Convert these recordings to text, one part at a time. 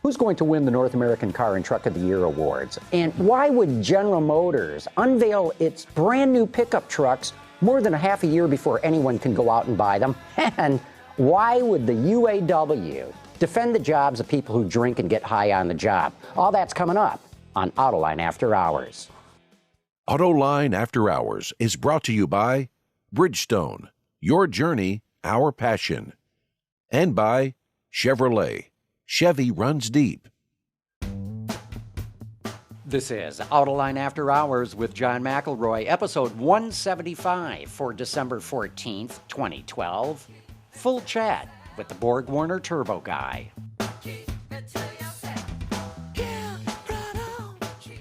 Who's going to win the North American Car and Truck of the Year awards? And why would General Motors unveil its brand new pickup trucks more than a half a year before anyone can go out and buy them? And why would the UAW defend the jobs of people who drink and get high on the job? All that's coming up on Autoline After Hours. Autoline After Hours is brought to you by Bridgestone, your journey, our passion. And by Chevrolet. Chevy runs deep. This is Autoline After Hours with John McElroy, episode 175 for December 14th, 2012. Full chat with the Borgwarner Turbo Guy.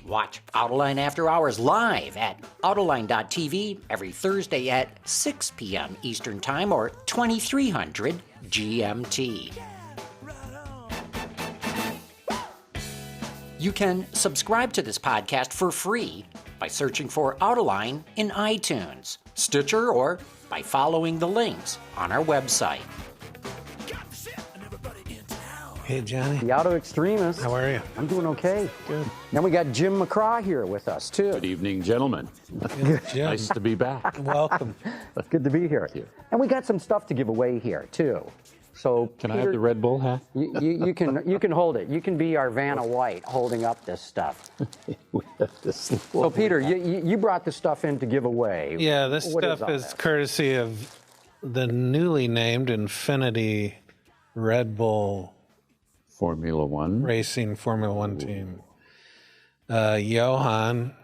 Watch Autoline After Hours live at Autoline.tv every Thursday at 6 p.m. Eastern Time or 2300 GMT. You can subscribe to this podcast for free by searching for Autoline in iTunes, Stitcher, or by following the links on our website. Hey, Johnny. The Autoextremist. How are you? I'm doing okay. Good. Then we got Jim McCraw here with us, too. Good evening, gentlemen. Jim. Nice to be back. Welcome. Good to be here. And we got some stuff to give away here, too. So Can Peter, I have the Red Bull hat? You can hold it. You can be our Vanna White holding up this stuff. So Peter, you brought this stuff in to give away. Yeah, this What stuff is courtesy of the newly named Infinity Red Bull Formula One. Racing Formula One team. Johan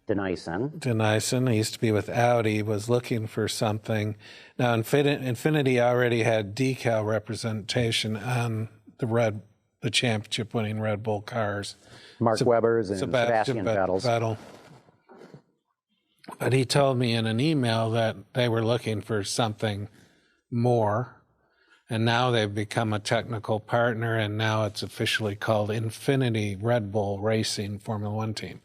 Denissen. he used to be with Audi, was looking for something. Now, Infinity already had decal representation on the championship-winning Red Bull cars. Mark Webber's and Sebastian Vettel. But he told me in an email that they were looking for something more, and now they've become a technical partner, and now it's officially called Infinity Red Bull Racing Formula One team.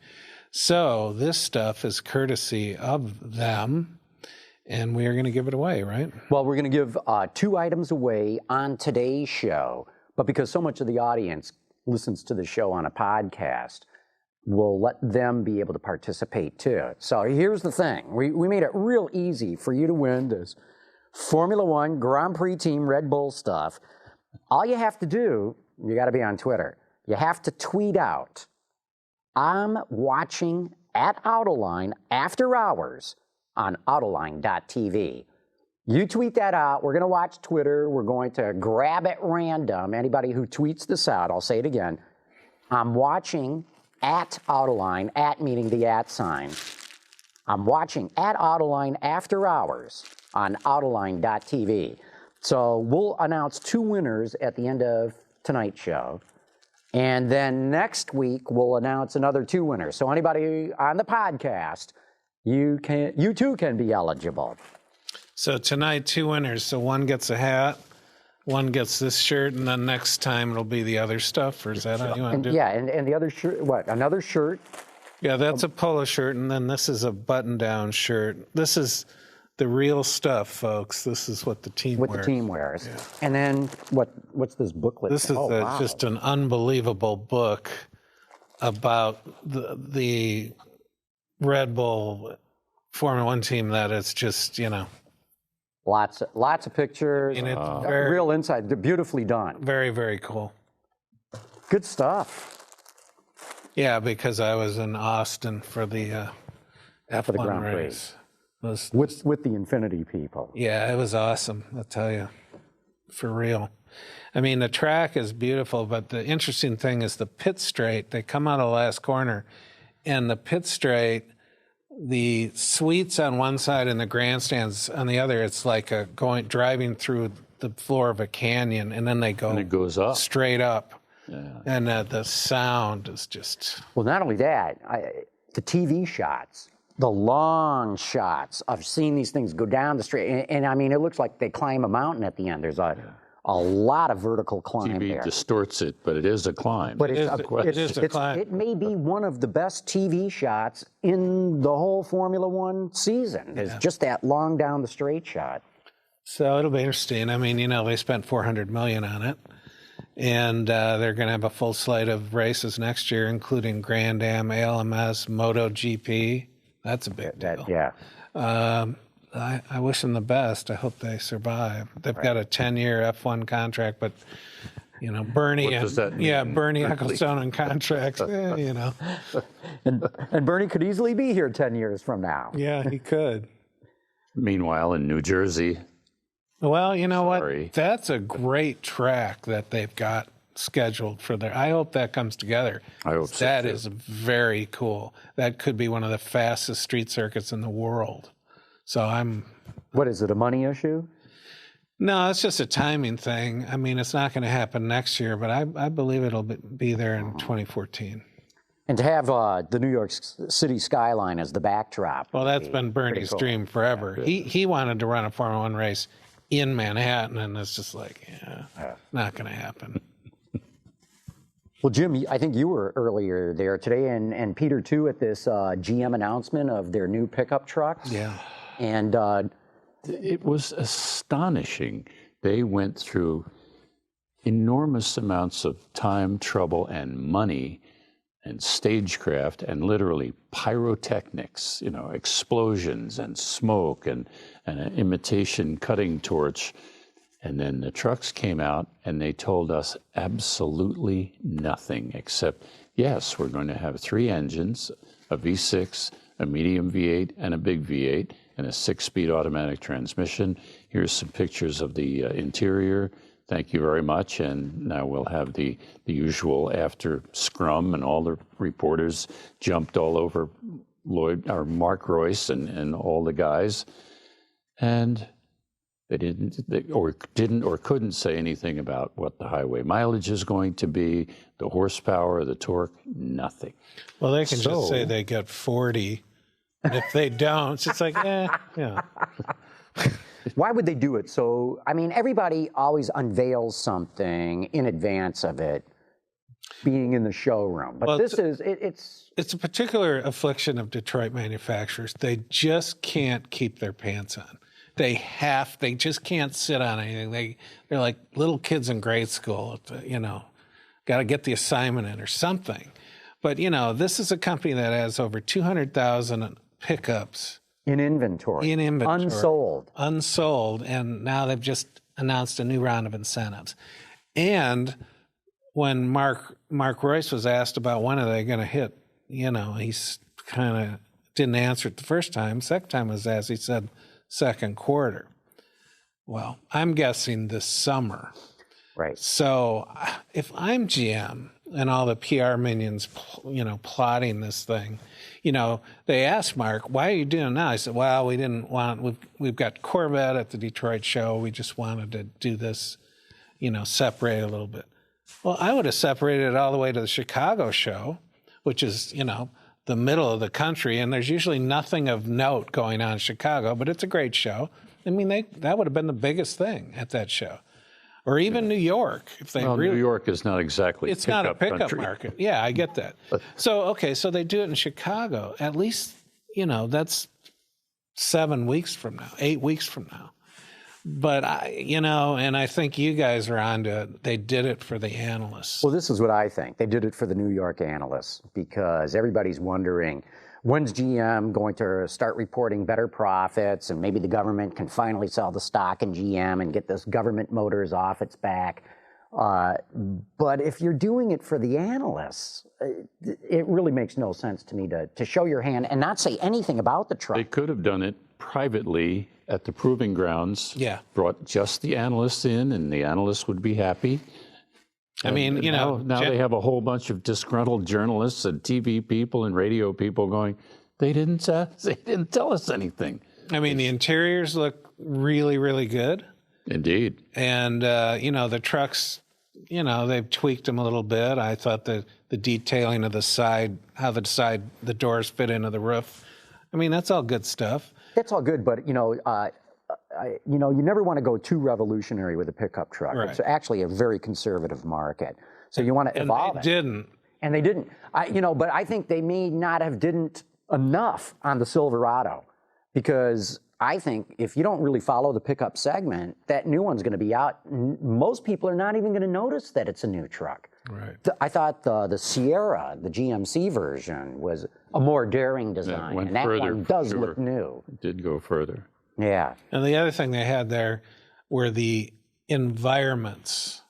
So this stuff is courtesy of them, and we are going to give it away, right? Well, we're going to give 2 items away on today's show, but because so much of the audience listens to the show on a podcast, we'll let them be able to participate too. So here's the thing. We made it real easy for you to win this Formula One Grand Prix Team Red Bull stuff. All you have to do, you got to be on Twitter. You have to tweet out, "I'm watching at Autoline After Hours" on Autoline.tv. You tweet that out. We're going to watch Twitter. We're going to grab at random anybody who tweets this out. I'll say it again. I'm watching at Autoline, at meaning the at sign. I'm watching at Autoline After Hours on Autoline.tv. So we'll announce 2 winners at the end of tonight's show. And then next week, we'll announce another 2 winners. So anybody on the podcast, you too can be eligible. So tonight, 2 winners. So one gets a hat, one gets this shirt, and then next time it'll be the other stuff, or is that how you want to do it? Yeah, and the other shirt, what, another shirt? Yeah, that's a polo shirt, and then this is a button-down shirt. This is the real stuff, folks. This is what the team wears. What the team wears. Yeah. And then what's this booklet? This is just an unbelievable book about the Red Bull Formula One team that is just, Lots of pictures, And it's real insight. They're beautifully done. very, very cool. Good stuff. Yeah, because I was in Austin for the F1 Grand Prix. race. With the Infinity people. Yeah, it was awesome, I'll tell you, for real. I mean, the track is beautiful, but the interesting thing is the pit straight. They come out of the last corner, and the pit straight, the suites on one side and the grandstands on the other, it's like driving through the floor of a canyon, and then they go And it goes up. straight up. Yeah. And the sound is just... Well, not only that, the TV shots, the long shots of seeing these things go down the straight, and I mean, it looks like they climb a mountain at the end. There's a lot of vertical climb TV there. distorts it, but it is a climb. But It is a climb. It may be one of the best TV shots in the whole Formula One season. It's just that long down the straight shot. So it'll be interesting. I mean, they spent $400 million on it. And they're going to have a full slate of races next year, including Grand Am, ALMS, MotoGP. That's a big deal. Yeah. I wish them the best. I hope they survive. They've got a 10-year F1 contract, but Bernie, What does that mean? Bernie Ecclestone on contracts. And Bernie could easily be here 10 years from now. Yeah, he could. Meanwhile, in New Jersey, Well, you know Sorry. what? That's a great track that they've got scheduled for there. I hope that comes together. I hope so, That too. is very cool. That could be one of the fastest street circuits in the world. So What is it, a money issue? No, it's just a timing thing. I mean, it's not going to happen next year, but I believe it'll be there in 2014. And to have the New York City skyline as the backdrop. Well, that's been Bernie's dream forever. He wanted to run a Formula One race in Manhattan, and it's just like, not going to happen. Well, Jim, I think you were earlier there today, and Peter too, at this GM announcement of their new pickup trucks. Yeah. And it was astonishing. They went through enormous amounts of time, trouble, and money, and stagecraft, and literally pyrotechnics, explosions and smoke and an imitation cutting torch. And then the trucks came out and they told us absolutely nothing except, yes, we're going to have 3 engines, a V6, a medium V8, and a big V8, and a 6-speed automatic transmission. Here's some pictures of the interior. Thank you very much. And now we'll have the usual after scrum, and all the reporters jumped all over Mark Royce and all the guys. And they didn't or couldn't say anything about what the highway mileage is going to be, the horsepower, the torque, nothing. Well, they can just say they get 40. And if they don't, it's like, yeah. why would they do it? So, I mean, everybody always unveils something in advance of it being in the showroom. But it's a particular affliction of Detroit manufacturers. They just can't keep their pants on. They just can't sit on anything. They're like little kids in grade school, got to get the assignment in or something. But, this is a company that has over 200,000 pickups. In inventory. Unsold. And now they've just announced a new round of incentives. And when Mark Royce was asked about when are they going to hit, he's kind of didn't answer it the first time. Second time was asked, he said second quarter. Well, I'm guessing this summer. Right. So if I'm GM and all the PR minions, plotting this thing, they asked Mark, why are you doing it now? I said, well, we've got Corvette at the Detroit show. We just wanted to do this, separate a little bit. Well, I would have separated it all the way to the Chicago show, which is, the middle of the country. And there's usually nothing of note going on in Chicago, but it's a great show. I mean, that would have been the biggest thing at that show. Or even New York, if they really. New York is not exactly. It's not a pickup country. market. Yeah, I get that. So they do it in Chicago. At least, that's 7 weeks from now, 8 weeks from now. But and I think you guys are onto it. They did it for the analysts. Well, this is what I think. They did it for the New York analysts because everybody's wondering, when's GM going to start reporting better profits, and maybe the government can finally sell the stock in GM and get this government motors off its back. But if you're doing it for the analysts, it really makes no sense to me to show your hand and not say anything about the truck. They could have done it privately at the proving grounds. Yeah. Brought just the analysts in, and the analysts would be happy. I mean, now they have a whole bunch of disgruntled journalists and TV people and radio people going, they didn't tell us anything. I mean, the interiors look really, really good. Indeed. And, the trucks, they've tweaked them a little bit. I thought the detailing of the side, how the doors fit into the roof. I mean, that's all good stuff. That's all good, but, you never want to go too revolutionary with a pickup truck. Right. It's actually a very conservative market. So you want to evolve it. And they didn't. But I think they may not have didn't enough on the Silverado, because I think if you don't really follow the pickup segment, that new one's going to be out. Most people are not even going to notice that it's a new truck. Right. I thought the Sierra, the GMC version, was a more daring design, and that one does look new. It did go further. Yeah. And the other thing they had there were the environments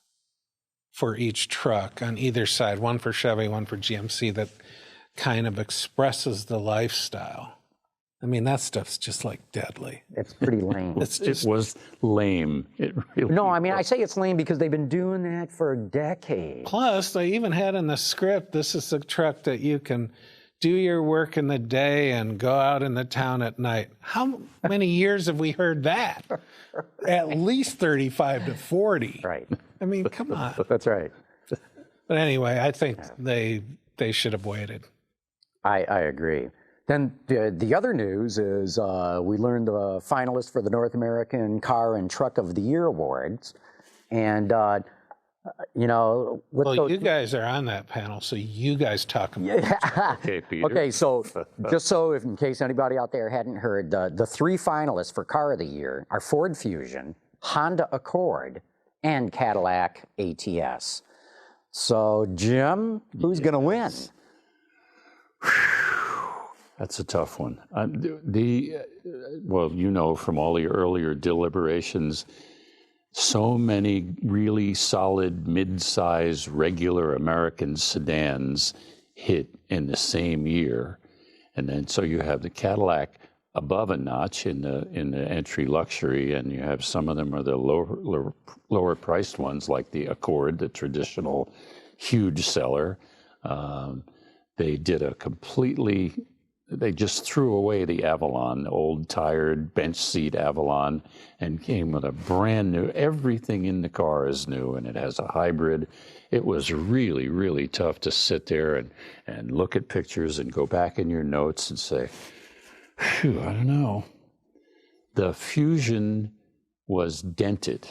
for each truck on either side, one for Chevy, one for GMC, that kind of expresses the lifestyle. I mean, that stuff's just like deadly. It's pretty lame. It was lame. It really No, I mean, I say it's lame because they've been doing that for decades. Plus, they even had in the script, this is a truck that you can do your work in the day and go out in the town at night. How many years have we heard that? At least 35 to 40. Right. I mean, come on. That's right. But anyway, I think they should have waited. I agree. Then the other news is we learned the finalist for the North American Car and Truck of the Year Awards. And, you know... Well, you guys are on that panel, so you guys talk about it. Okay, Peter. Okay, so just so if, in case anybody out there hadn't heard, the three finalists for Car of the Year are Ford Fusion, Honda Accord, and Cadillac ATS. So, Jim, who's going to win? That's a tough one. Well, you know from all the earlier deliberations, so many really solid mid-size regular American sedans hit in the same year, and then so you have the Cadillac above a notch in the entry luxury, and you have some of them are the lower priced ones like the Accord, the traditional huge seller. They did a completely. They just threw away the Avalon, old tired bench seat Avalon, and came with a brand new, everything in the car is new, and it has a hybrid. It was really, really tough to sit there and look at pictures and go back in your notes and say, phew, I don't know. The Fusion was dented.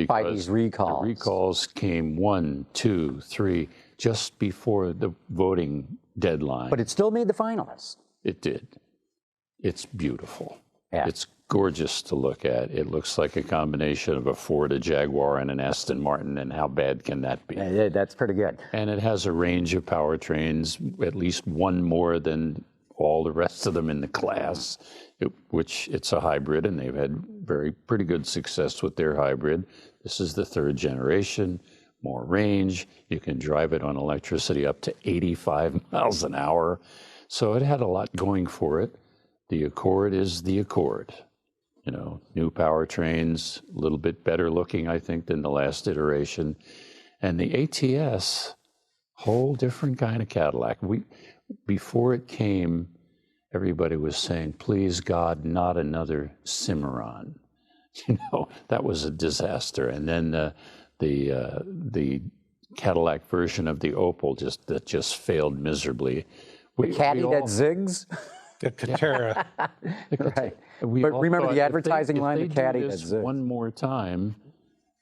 By these recalls. The recalls came 1, 2, 3, just before the voting deadline. But it still made the finalists. It did. It's beautiful. Yeah. It's gorgeous to look at. It looks like a combination of a Ford, a Jaguar, and an Aston Martin, and how bad can that be? Yeah, that's pretty good. And it has a range of powertrains, at least one more than all the rest of them in the class, which it's a hybrid, and they've had pretty good success with their hybrid. This is the third generation, more range. You can drive it on electricity up to 85 miles an hour. So it had a lot going for it. The Accord is the Accord. You know, new powertrains, a little bit better looking, I think, than the last iteration. And the ATS, whole different kind of Cadillac. Before it came, everybody was saying, please God, not another Cimarron. You know, that was a disaster. And then the Cadillac version of the Opel just failed miserably. The Caddy that zigs? The Catera. Right. But remember the advertising line, the Caddy that zigs. One more time,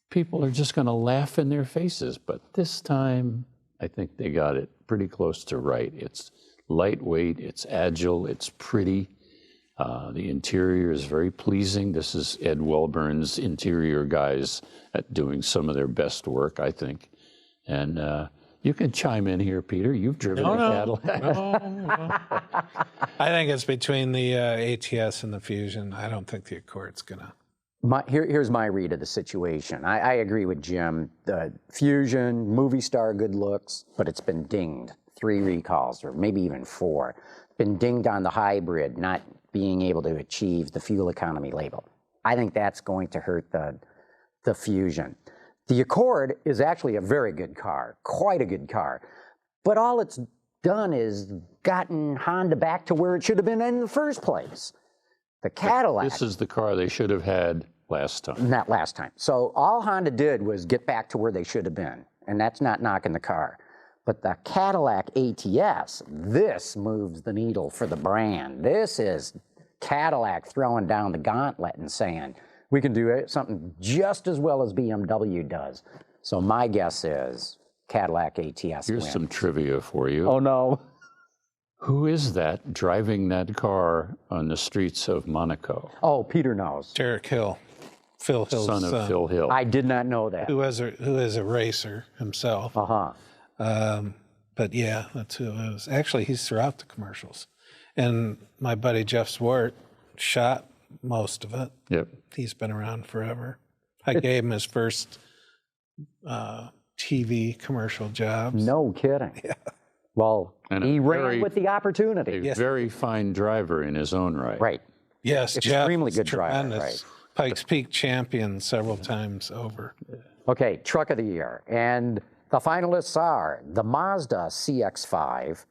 people are just going to laugh in their faces. But this time, I think they got it pretty close to right. It's lightweight, it's agile, it's pretty. The interior is very pleasing. This is Ed Welburn's interior guys at doing some of their best work, I think. And you can chime in here, Peter. You've driven a Cadillac. No. I think it's between the ATS and the Fusion. I don't think the Accord's going to. Here's my read of the situation. I agree with Jim. The Fusion, movie star, good looks, but it's been dinged. 3 recalls, or maybe even 4. Been dinged on the hybrid, not being able to achieve the fuel economy label. I think that's going to hurt the Fusion. The Accord is actually a very good car, quite a good car, but all it's done is gotten Honda back to where it should have been in the first place. The Cadillac. This is the car they should have had last time. Not last time. So all Honda did was get back to where they should have been, and that's not knocking the car. But the Cadillac ATS, this moves the needle for the brand. This is Cadillac throwing down the gauntlet and saying, we can do something just as well as BMW does. So my guess is Cadillac ATS Here's wins. some trivia for you. Oh, no. Who is that driving that car on the streets of Monaco? Oh, Peter knows. Derek Hill, Phil Hill's Son of Phil Hill. I did not know that. who is a racer himself. But yeah, that's who it was. Actually, he's throughout the commercials. And my buddy Jeff Swart shot most of it. Yep. He's been around forever. I gave him his first TV commercial jobs. No kidding. Yeah. Well, And he a ran very- with the opportunity. A very fine driver in his own right. Right. Yes, Extremely Jeff good is driver, tremendous. right. Pikes Peak champion several times over. Okay, truck of the year. And the finalists are the Mazda CX-5,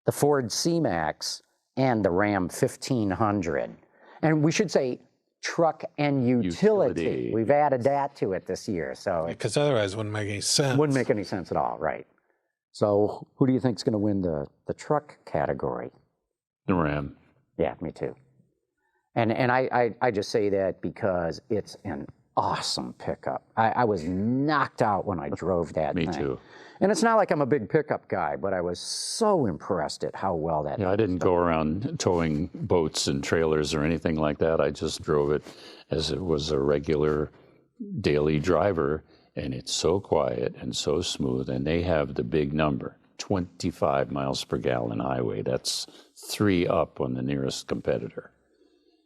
the Ford C-Max, and the Ram 1500. And we should say truck and utility. Utility. We've added that to it this year, so it Because otherwise it wouldn't make any sense. wouldn't make any sense at all, right? So who do you think is going to win the truck category? The Ram. Yeah, me too. And I just say that because it's an awesome pickup. I was knocked out when I drove that Me thing. too. And it's not like I'm a big pickup guy, but I was so impressed at how well that. Yeah, I didn't go around towing boats and trailers or anything like that. I just drove it as it was a regular daily driver, and it's so quiet and so smooth. And they have the big number, 25 miles per gallon highway. That's 3 up on the nearest competitor.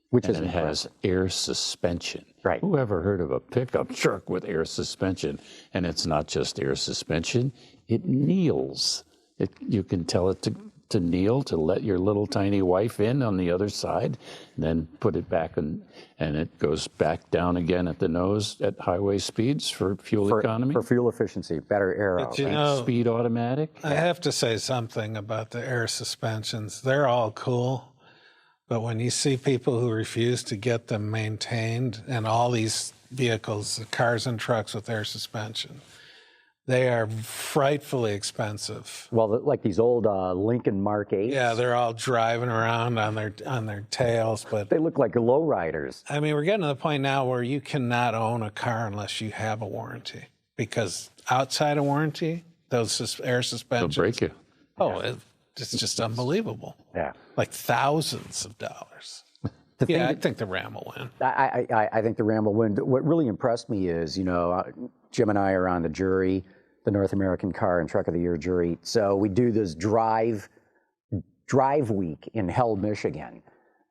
Which is And it has air suspension. Right. Who ever heard of a pickup truck with air suspension? And it's not just air suspension, it kneels. You can tell it to kneel, to let your little tiny wife in on the other side, and then put it back, and it goes back down again at the nose at highway speeds for fuel economy. for fuel efficiency, better aero. But you know, Speed automatic. I have to say something about the air suspensions. They're all cool. But when you see people who refuse to get them maintained, and all these vehicles, cars and trucks with air suspension, they are frightfully expensive. Well, like these old Lincoln Mark 8s. Yeah, they're all driving around on their tails. But They look like lowriders. I mean, we're getting to the point now where you cannot own a car unless you have a warranty, because outside of warranty, those air They'll suspensions. break you. Oh, it's just unbelievable. Yeah. Like thousands of dollars. Yeah, I think the Ram will win. I think the Ram will win. What really impressed me is, Jim and I are on the jury, the North American Car and Truck of the Year jury. So we do this drive week in Hell, Michigan.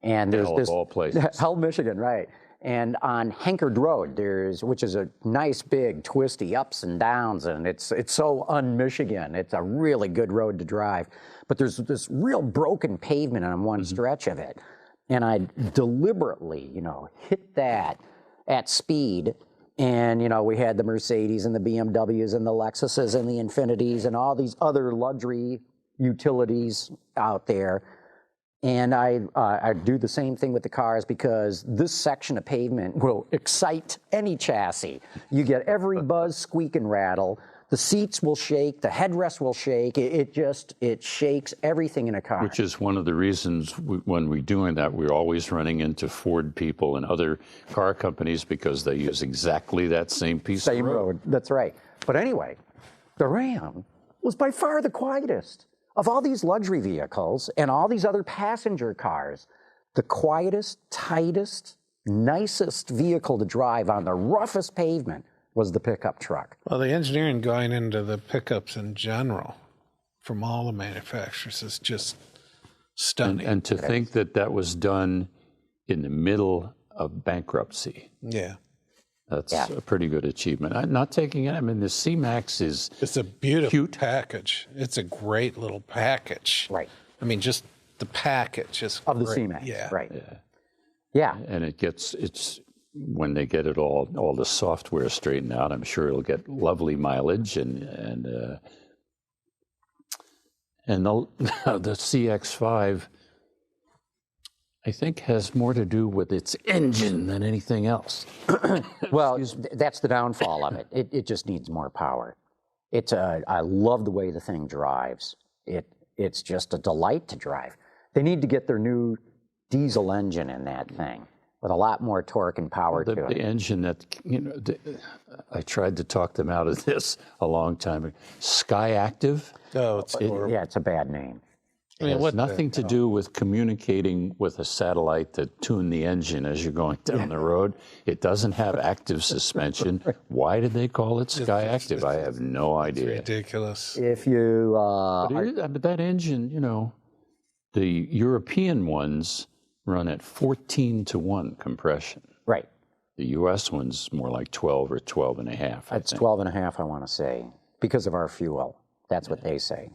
And there's Hell this of all places. Hell, Michigan, right. And on Henkard Road, which is a nice big twisty ups and downs, and it's so un-Michigan. It's a really good road to drive. But there's this real broken pavement on one stretch of it. And I deliberately, hit that at speed. And, we had the Mercedes and the BMWs and the Lexuses and the Infinities and all these other luxury utilities out there. And I do the same thing with the cars, because this section of pavement will excite any chassis. You get every buzz, squeak, and rattle. The seats will shake. The headrest will shake. It shakes everything in a car. Which is one of the reasons when we're doing that, we're always running into Ford people and other car companies, because they use exactly that same piece of road. That's right. But anyway, the Ram was by far the quietest. Of all these luxury vehicles and all these other passenger cars, the quietest, tightest, nicest vehicle to drive on the roughest pavement was the pickup truck. Well, the engineering going into the pickups in general from all the manufacturers is just stunning. And to think that was done in the middle of bankruptcy. Yeah. That's a pretty good achievement. I'm not taking it. I mean, the C-Max is It's a beautiful cute package. It's a great little package. Right. I mean, just the package is Of the great. C-Max, Yeah. right. Yeah. and it's when they get it all the software straightened out, I'm sure it'll get lovely mileage and the CX-5, I think, has more to do with its engine than anything else. Well, that's the downfall of it. It just needs more power. I love the way the thing drives. It's just a delight to drive. They need to get their new diesel engine in that thing with a lot more torque and power to The it. engine that, I tried to talk them out of this a long time ago. Sky Active. Oh, it's horrible. Yeah, it's a bad name. I mean, It has what nothing to do with communicating with a satellite to tune the engine as you're going down the road. It doesn't have active suspension. Why did they call it Sky Active? I have no idea. ridiculous. If you But that engine, you know, the European ones run at 14-to-1 compression. right, The U.S. one's more like 12 or 12 and a half. it's 12 and a half, I want to say, because of our fuel. That's what they say.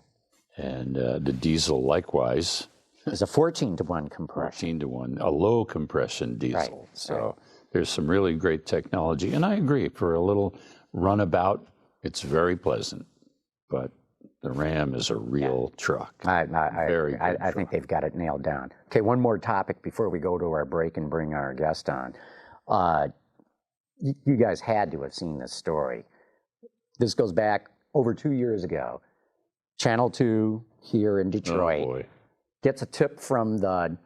And the diesel likewise, It's a 14-to-1 compression. 14-to-1, a low compression diesel. Right, So there's some really great technology. And I agree, for a little runabout, it's very pleasant. But the Ram is a real truck. I Very think they've got it nailed down. Okay, one more topic before we go to our break and bring our guest on. You guys had to have seen this story. This goes back over 2 years ago. Channel 2 here in Detroit Oh, boy. gets a tip from the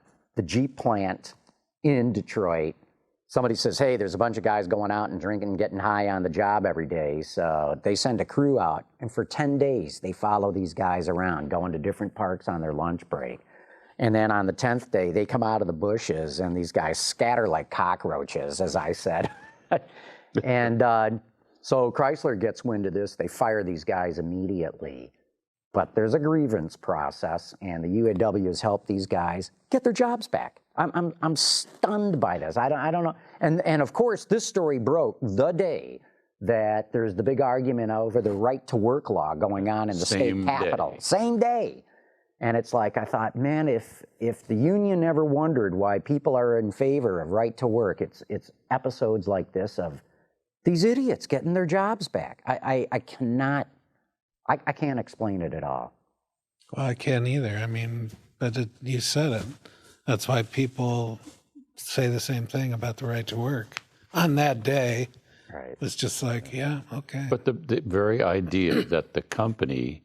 Jeep plant in Detroit. Somebody says, hey, there's a bunch of guys going out and drinking and getting high on the job every day. So they send a crew out, and for 10 days, they follow these guys around, going to different parks on their lunch break. And then on the 10th day, they come out of the bushes, and these guys scatter like cockroaches, as I said. And so Chrysler gets wind of this. They fire these guys immediately. But there's a grievance process, and the UAW has helped these guys get their jobs back. I'm stunned by this. I don't know. And of course, this story broke the day that there's the big argument over the right to work law going on in the state capitol. Same day. And it's like, I thought, man, if the union ever wondered why people are in favor of right to work, it's episodes like this of these idiots getting their jobs back. I can't explain it at all. Well, I can't either. I mean, but you said it. That's why people say the same thing about the right to work. On that day, Right. it's just like, yeah, okay. But the very idea that the company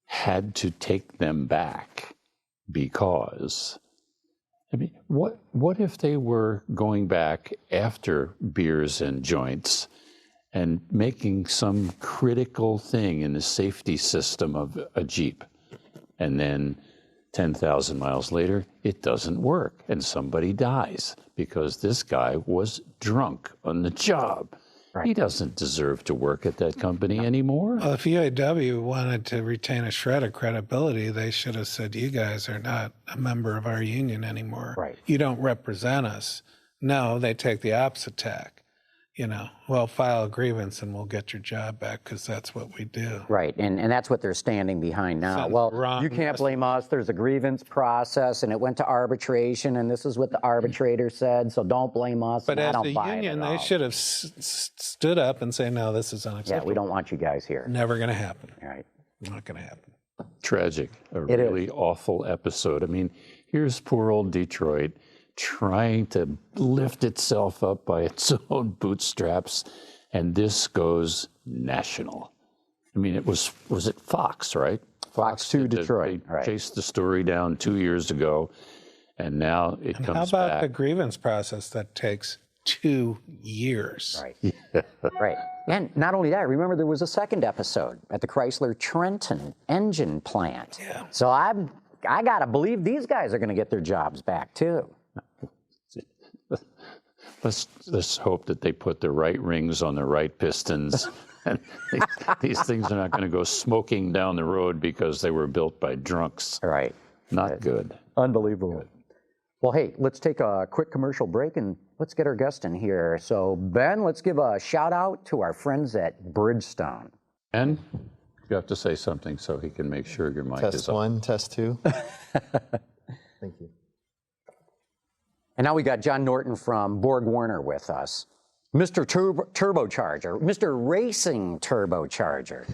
had to take them back because, I mean, what if they were going back after beers and joints and making some critical thing in the safety system of a Jeep, and then 10,000 miles later, it doesn't work, and somebody dies because this guy was drunk on the job. Right. He doesn't deserve to work at that company anymore. Well, if UAW wanted to retain a shred of credibility, they should have said, you guys are not a member of our union anymore. Right. You don't represent us. No, they take the opposite tack. You know, well, file a grievance and we'll get your job back because that's what we do. Right, and that's what they're standing behind now. Sounds Well, wrong. you can't blame us. There's a grievance process, and it went to arbitration, and this is what the arbitrator said, so don't blame us. But and I as don't the buy union, it at they all. should have stood up and say, no, this is Yeah, unacceptable. we don't want you guys here. Never going to happen. All right. Not going to happen. Tragic, a It really awful episode. I mean, here's poor old Detroit trying to lift itself up by its own bootstraps, and this goes national. I mean, it was it Fox, right? Fox 2 Detroit. They Right. chased the story down 2 years ago, and now it And comes how about the back. grievance process that takes 2 years? Right. Right. And not only that, remember there was a second episode at the Chrysler Trenton engine plant. Yeah. So I got to believe these guys are going to get their jobs back too. Let's hope that they put the right rings on the right pistons. And these things are not going to go smoking down the road because they were built by drunks. All right. Not good. Unbelievable. Well, hey, let's take a quick commercial break and let's get our guest in here. So, Ben, let's give a shout out to our friends at Bridgestone. And you have to say something so he can make sure your mic is Test on. 1, test 2. Thank you. And now we got John Norton from Borgwarner with us. Mr. Turbocharger, Mr. Racing Turbocharger.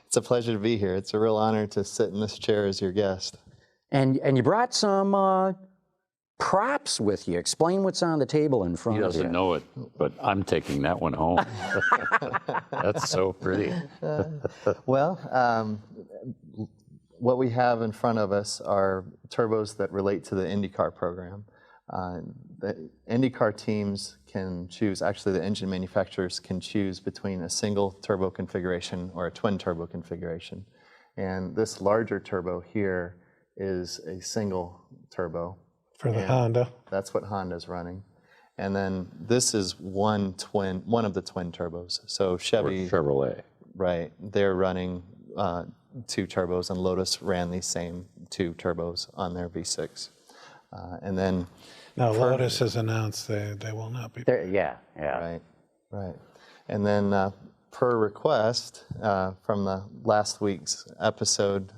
It's a pleasure to be here. It's a real honor to sit in this chair as your guest. And you brought some props with you. Explain what's on the table in front He of you. doesn't know it, but I'm taking that one home. That's so pretty. Well, what we have in front of us are turbos that relate to the IndyCar program. The IndyCar teams can choose, actually the engine manufacturers can choose between a single turbo configuration or a twin turbo configuration. And this larger turbo here is a single turbo. For the And Honda. That's what Honda's running. And then this is one of the twin turbos. So Or Chevy, Chevrolet. right, they're running 2 turbos, and Lotus ran these same 2 turbos on their V6. And then, Now, Lotus has announced they will not be. Yeah. right. And then per request from the last week's episode,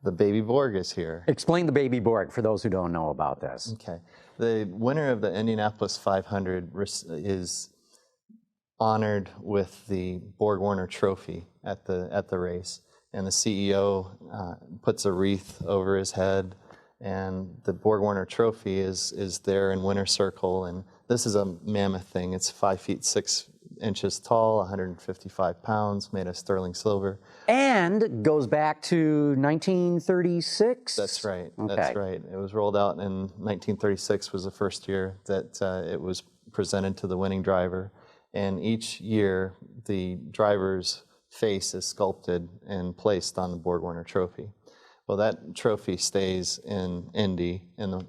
the Baby Borg is here. Explain the Baby Borg for those who don't know about this. Okay. The winner of the Indianapolis 500 is honored with the Borgwarner Trophy at the race, and the CEO puts a wreath over his head, and the Borgwarner Trophy is there in winner's circle, and this is a mammoth thing. It's 5 feet 6 inches tall, 155 pounds, made of sterling silver. And goes back to 1936? That's right. Okay. That's right. It was rolled out in 1936 was the first year that it was presented to the winning driver. And each year, the driver's face is sculpted and placed on the Borgwarner Trophy. Well, that trophy stays in Indy in the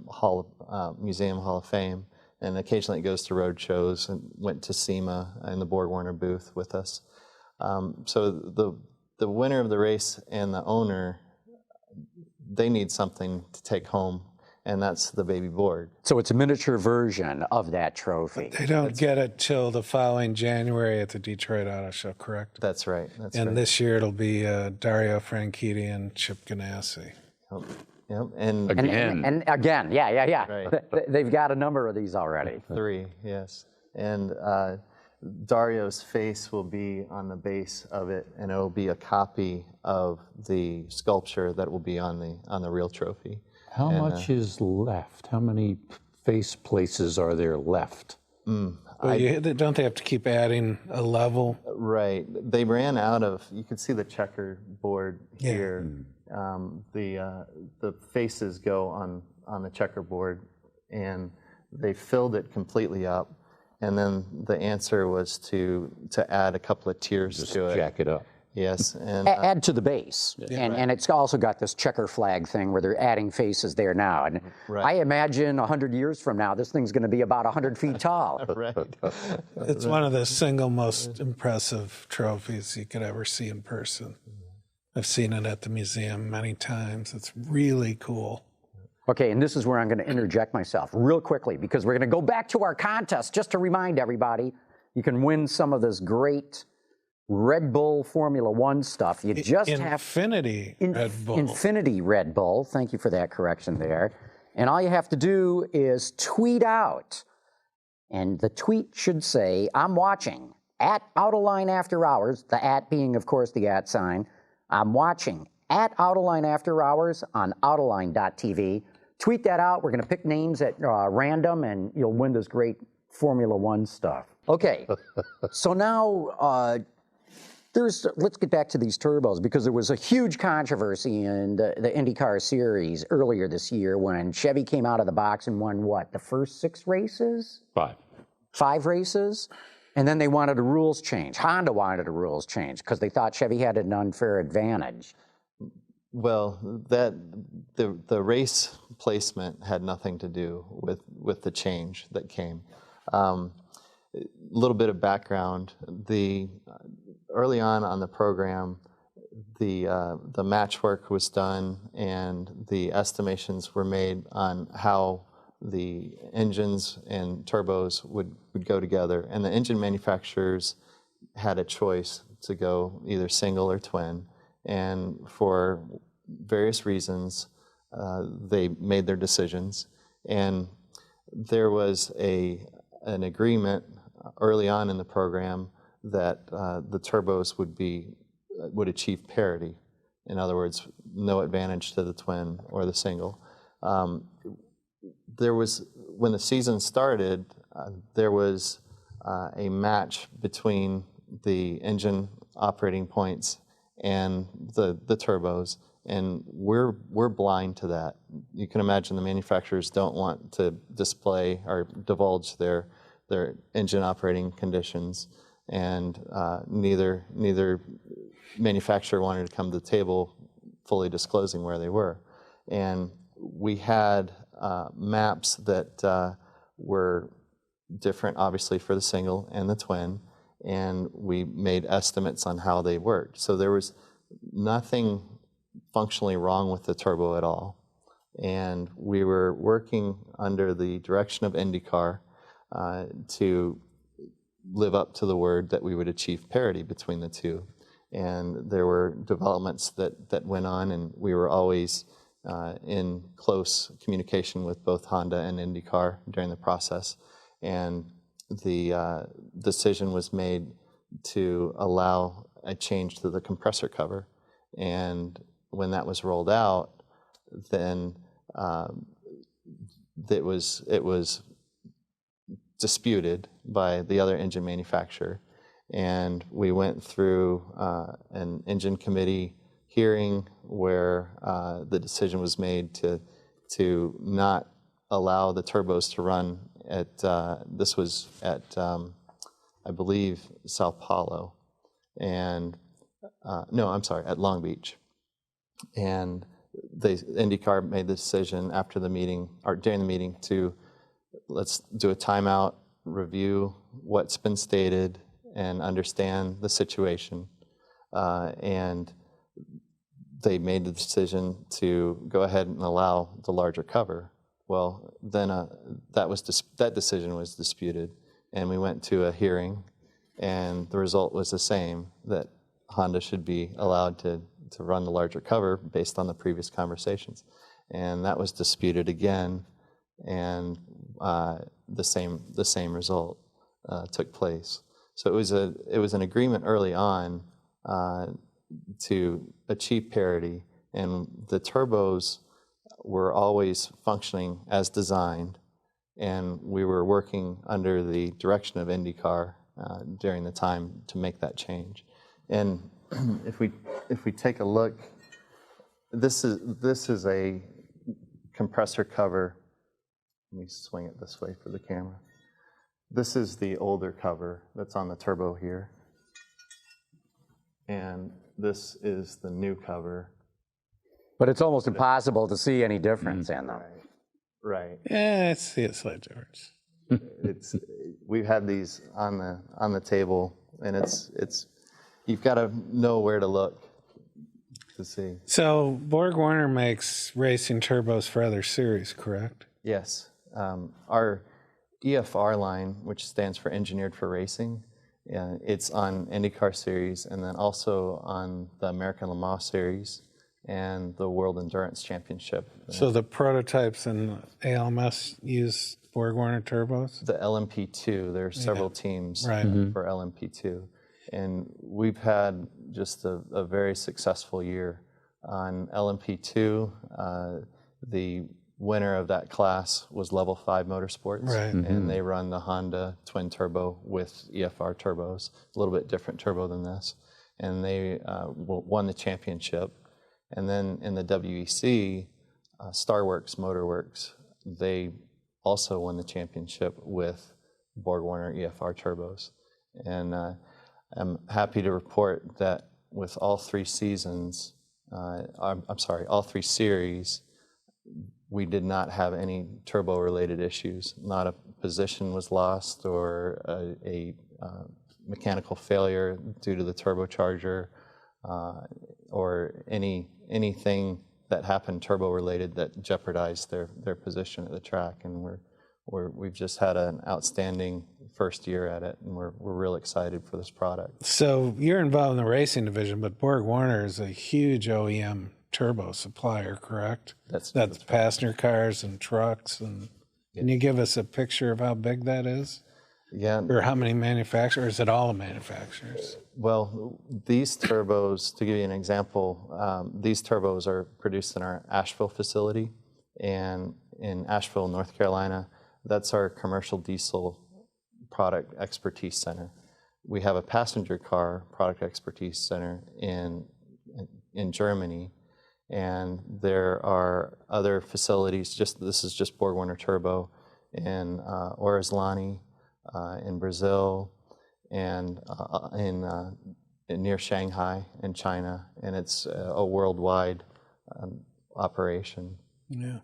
Museum Hall of Fame, and occasionally it goes to road shows, and went to SEMA in the Borgwarner booth with us. So the winner of the race and the owner, they need something to take home, and that's the Baby Borg. So it's a miniature version of that trophy. They don't get it till the following January at the Detroit Auto Show, correct? That's right. That's And right. this year it'll be Dario Franchitti and Chip Ganassi. Yep. And Again. And again, yeah. Right. They've got a number of these already. 3, yes. And Dario's face will be on the base of it, and it will be a copy of the sculpture that will be on the real trophy. How much is left? How many face places are there left? Well, don't they have to keep adding a level? Right. They ran out of. You can see the checkerboard here. The faces go on the checkerboard, and they filled it completely up. And then the answer was to add a couple of tiers Just to it. jack it up. Yes, and Add to the base. And it's also got this checker flag thing where they're adding faces there now. And I imagine 100 years from now, this thing's going to be about 100 feet tall. right. It's one of the single most impressive trophies you could ever see in person. I've seen it at the museum many times. It's really cool. Okay, and this is where I'm going to interject myself real quickly, because we're going to go back to our contest just to remind everybody, you can win some of this great Red Bull Formula One stuff. You just have Infinity Red Bull. Infinity Red Bull. Thank you for that correction there. And all you have to do is tweet out, and the tweet should say, I'm watching at Autoline After Hours, the at being, of course, the at sign. I'm watching at Autoline After Hours on Autoline.tv. Tweet that out. We're going to pick names at random, and you'll win this great Formula One stuff. Okay, so now let's get back to these turbos, because there was a huge controversy in the IndyCar series earlier this year when Chevy came out of the box and won, what, the first 6 races? 5 races? And then they wanted a rules change. Honda wanted a rules change because they thought Chevy had an unfair advantage. Well, the race placement had nothing to do with the change that came. A little bit of background: early on the program, the match work was done, and the estimations were made on how the engines and turbos would go together, and the engine manufacturers had a choice to go either single or twin. And for various reasons, they made their decisions. And there was an agreement early on in the program that the turbos would achieve parity. In other words, no advantage to the twin or the single. When the season started, there was a match between the engine operating points and the turbos, and we're blind to that. You can imagine the manufacturers don't want to display or divulge their engine operating conditions, and neither manufacturer wanted to come to the table fully disclosing where they were. And we had maps that were different, obviously, for the single and the twin, and we made estimates on how they worked. So there was nothing functionally wrong with the turbo at all. And we were working under the direction of IndyCar to live up to the word that we would achieve parity between the two. And there were developments that went on, and we were always in close communication with both Honda and IndyCar during the process. And the decision was made to allow a change to the compressor cover. And when that was rolled out, then it was disputed by the other engine manufacturer. And we went through an engine committee hearing where the decision was made to not allow the turbos to run at, this was at, I believe, Sao Paulo, and, no, I'm sorry, at Long Beach. And IndyCar made the decision after the meeting, or during the meeting, to let's do a timeout, review what's been stated, and understand the situation. And they made the decision to go ahead and allow the larger cover. Well, then that decision was disputed, and we went to a hearing, and the result was the same, that Honda should be allowed to run the larger cover based on the previous conversations. And that was disputed again, and the same result took place. So it was an agreement early on to achieve parity, and the turbos were always functioning as designed, and we were working under the direction of IndyCar during the time to make that change. And if we take a look, this is a compressor cover. Let me swing it this way for the camera. This is the older cover that's on the turbo here, and this is the new cover. But it's almost impossible to see any difference in them. Right. Yeah, I see a slight difference. We've had these on the table, and it's you've got to know where to look to see. So Borgwarner makes racing turbos for other series, correct? Yes. Our EFR line, which stands for Engineered for Racing, it's on IndyCar Series, and then also on the American Le Mans Series and the World Endurance Championship. So the prototypes in ALMS use Borgwarner turbos? The LMP2, there are several teams Right. for LMP2. And we've had just a very successful year. On LMP2, the winner of that class was Level 5 Motorsports, Right. and they run the Honda twin turbo with EFR turbos, a little bit different turbo than this, and they won the championship. And then in the WEC, Starworks Motorworks, they also won the championship with Borgwarner EFR turbos. And I'm happy to report that with all three seasons, all three series, we did not have any turbo-related issues. Not a position was lost or a mechanical failure due to the turbocharger or anything that happened turbo-related that jeopardized their position at the track. And we've just had an outstanding first year at it, and we're real excited for this product. So you're involved in the racing division, but Borgwarner is a huge OEM turbo supplier, correct? That's passenger cars and trucks. And can you give us a picture of how big that is? Yeah. Or how many manufacturers? Or is it all the manufacturers? Well, these turbos, to give you an example, these turbos are produced in our Asheville facility, and in Asheville, North Carolina, that's our commercial diesel product expertise center. We have a passenger car product expertise center in Germany, and there are other facilities. This is just Borgwarner Turbo in Orislany, in Brazil, and near Shanghai in China, and it's a worldwide operation. Yeah.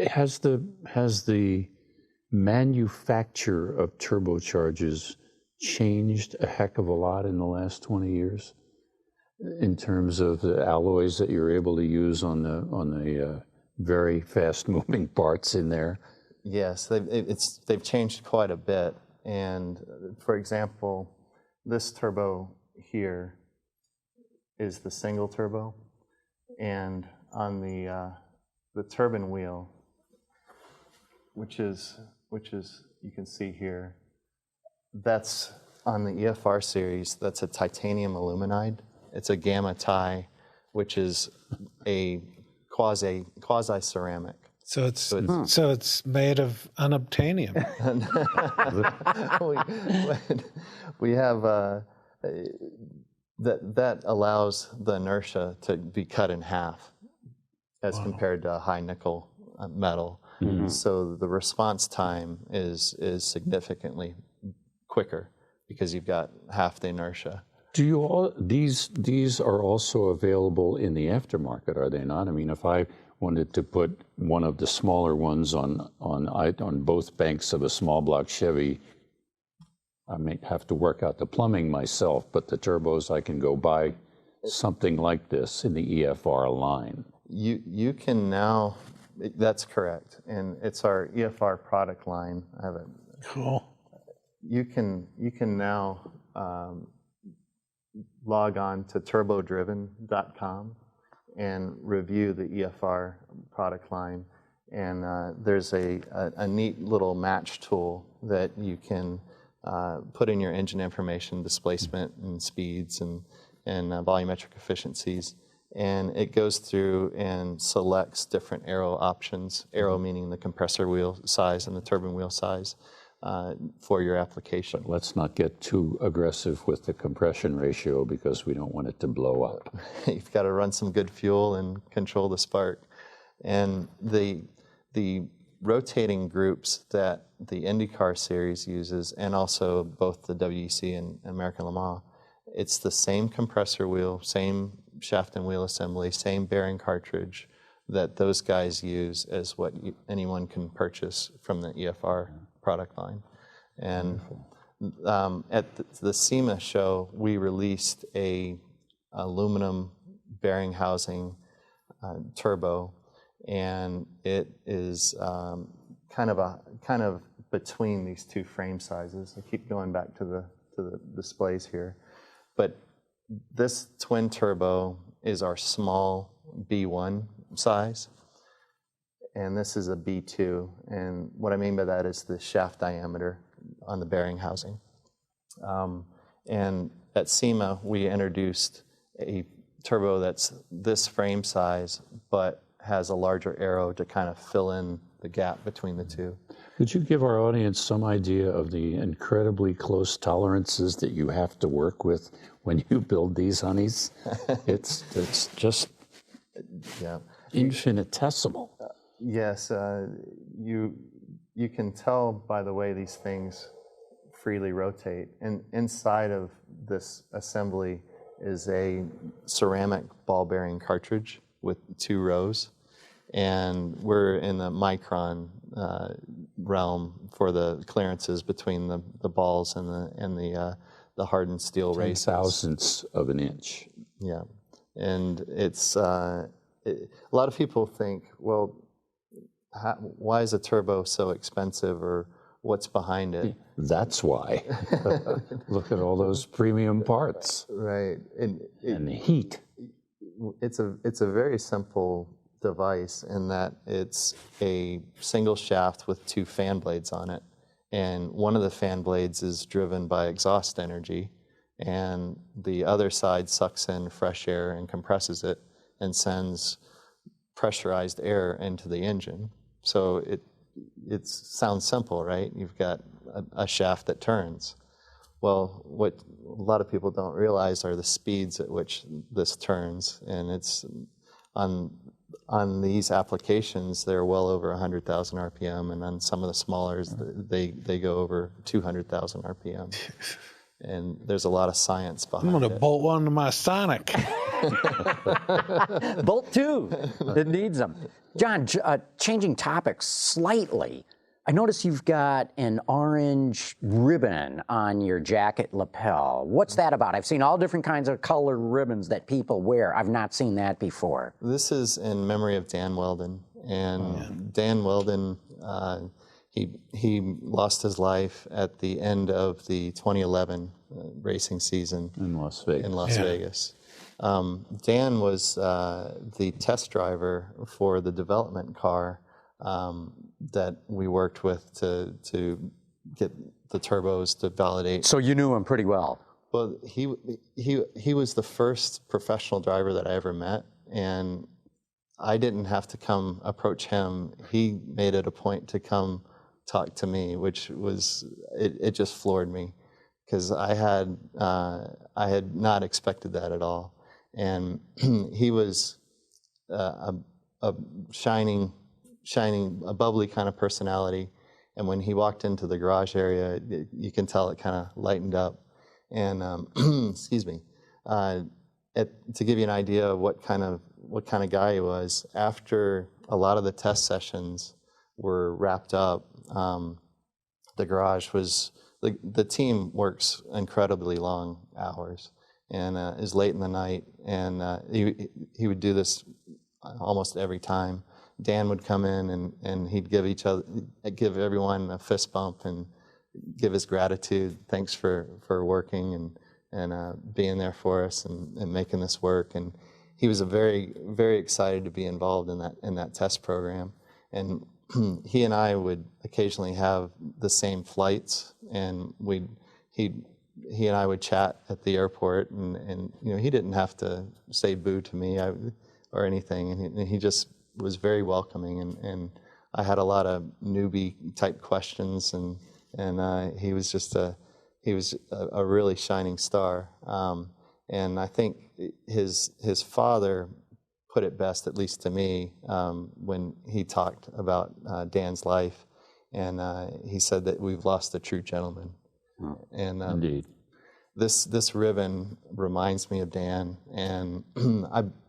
Has the manufacture of turbochargers changed a heck of a lot in the last 20 years in terms of the alloys that you're able to use on the very fast-moving parts in there? Yes, they've changed quite a bit. And for example, this turbo here is the single turbo, and on the turbine wheel, which is you can see here, that's on the EFR series. That's a titanium aluminide. It's a gamma tie, which is a quasi ceramic. So it's made of unobtainium. we have that allows the inertia to be cut in half as compared to a high nickel metal. Mm-hmm. So the response time is significantly quicker because you've got half the inertia. Do you all these are also available in the aftermarket, are they not? I mean, if I wanted to put one of the smaller ones on both banks of a small block Chevy, I may have to work out the plumbing myself, but the turbos, I can go buy something like this in the EFR line. You can now, that's correct, and it's our EFR product line. I have it. Cool. You can now log on to turbodriven.com and review the EFR product line, and there's a neat little match tool that you can put in your engine information, displacement and speeds and volumetric efficiencies, and it goes through and selects different aero options, aero meaning the compressor wheel size and the turbine wheel size, for your application. But let's not get too aggressive with the compression ratio because we don't want it to blow up. You've got to run some good fuel and control the spark. And the rotating groups that the IndyCar series uses, and also both the WEC and American Le Mans, it's the same compressor wheel, same shaft and wheel assembly, same bearing cartridge that those guys use as what anyone can purchase from the EFR product line. And at the SEMA show, we released a aluminum bearing housing turbo, and it is kind of between these two frame sizes. I keep going back to the displays here, but this twin turbo is our small B1 size, and this is a B2. And what I mean by that is the shaft diameter on the bearing housing. And at SEMA, we introduced a turbo that's this frame size, but has a larger aero to kind of fill in the gap between the two. Could you give our audience some idea of the incredibly close tolerances that you have to work with when you build these honeys? It's just infinitesimal. Yes, you can tell by the way these things freely rotate. And inside of this assembly is a ceramic ball bearing cartridge with 2 rows. And we're in the micron realm for the clearances between the balls and the hardened steel races. 0.000 of an inch. Yeah, and it's a lot of people think, well, why is a turbo so expensive, or what's behind it? That's why. Look at all those premium parts. Right, and the heat. It's a very simple device in that it's a single shaft with 2 fan blades on it, and one of the fan blades is driven by exhaust energy, and the other side sucks in fresh air and compresses it and sends pressurized air into the engine. So it sounds simple, right? You've got a shaft that turns. Well, what a lot of people don't realize are the speeds at which this turns, and it's on these applications, they're well over 100,000 RPM, and on some of the smallers, they go over 200,000 RPM. and there's a lot of science behind I'm going to it. bolt one to my Sonic. Bolt 2. It needs them. John, changing topics slightly. I notice you've got an orange ribbon on your jacket lapel. What's that about? I've seen all different kinds of color ribbons that people wear. I've not seen that before. This is in memory of Dan Weldon. And Dan Weldon, he lost his life at the end of the 2011 racing season In Las Vegas. Vegas. Dan was the test driver for the development car that we worked with to get the turbos to validate. So you knew him pretty well. Well, he was the first professional driver that I ever met, and I didn't have to come approach him. He made it a point to come talk to me, which was it just floored me, because I had not expected that at all. And he was a shining, a bubbly kind of personality. And when he walked into the garage area, you can tell it kind of lightened up. And excuse me, to give you an idea of what kind of guy he was, after a lot of the test sessions were wrapped up, the garage was the team works incredibly long hours and is late in the night, and he would do this almost every time. Dan would come in and he'd give everyone a fist bump and give his gratitude, thanks for working and being there for us and making this work. And he was very, very excited to be involved in that test program. And he and I would occasionally have the same flights, and he and I would chat at the airport, and he didn't have to say boo to me or anything, and he just was very welcoming, and I had a lot of newbie type questions, and he was just a really shining star, and I think his father put it best, at least to me, when he talked about Dan's life, and he said that we've lost a true gentleman. And Indeed. This ribbon reminds me of Dan, and